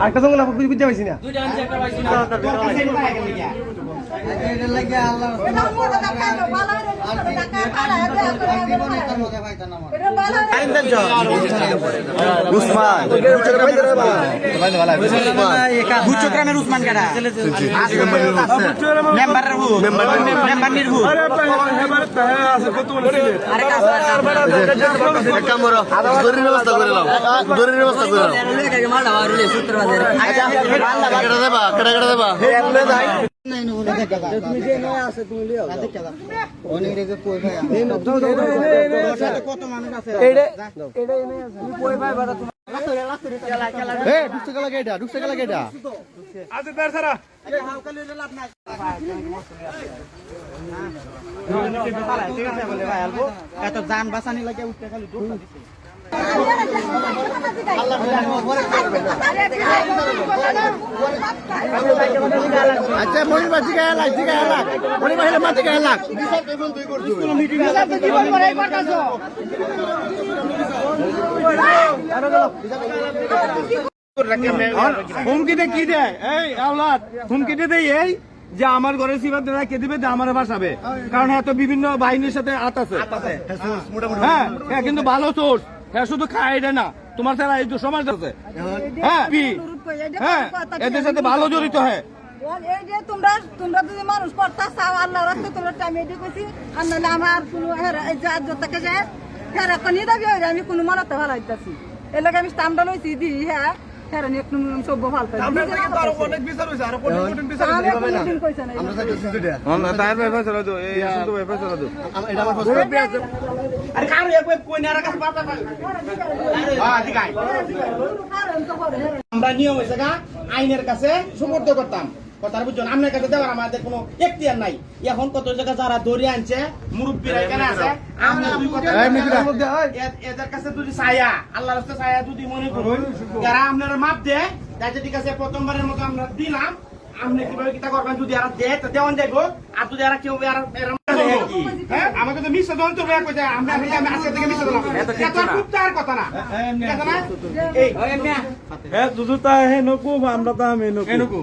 আরেকটা সঙ্গে বুঝতে পারছি না উসমান এত যান বাঁচানি লাগে উঠতে খালি আচ্ছা মনির বাজি গায়ে লাগ মনির বাহিরে মাঝে গায়ে লাগ হুমকিতে কি দেয় এই আওলাদ হুমকিতে দেয় এই যে আমার ঘরের সিবাদ কে দিবে আমার বাসাবে কারণ এত বিভিন্ন বাহিনীর সাথে আত আছে হ্যাঁ কিন্তু ভালো সোর্স হ্যাঁ শুধু খায় এটা না তোমার ছাড়া এই তো সমাজ আছে হ্যাঁ হ্যাঁ এদের সাথে ভালো জড়িত হয় তোমরা যদি মানুষ করতে চাও আল্লাহ রাস্তায় তোমরা টাইম এদিকে কইছি আর নাহলে আমার কোনো থেকে যায় হ্যাঁ নিয়ে দাবি হয়ে যায় আমি কোনো মনাতে ভালো হইতেছি এর লাগে আমি স্টাম্পটা লইছি দি হ্যাঁ সভ্য ফালতে আমরা নিয়ম হয়েছে আইনের কাছে সুপর্দ করতাম কথা বুঝছেন আপনার কাছে দেওয়ার আমাদের কোনো এখতিয়ার নাই এখন কত জায়গা যারা ধরে আনছে মুরব্বীরা এখানে আছে এদের কাছে যদি ছায়া আল্লাহর রাস্তায় ছায়া যদি মনে করুন যারা আপনারা মাপ দেয় তাই ঠিক আছে প্রথমবারের মতো আমরা দিলাম আপনি কিভাবে কিতা করবেন যদি আর দেয় তো দেওয়ান যাইব আর যদি আর কেউ আমাকে তো মিশ্র দন্ত আমরা আজকে থেকে মিশ্র দিলাম খুব তার কথা না হ্যাঁ দুধু তা হে নকু আমরা তা আমি নকু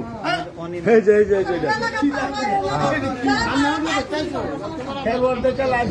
হে জয় জয় জয় হে বলতে চালাই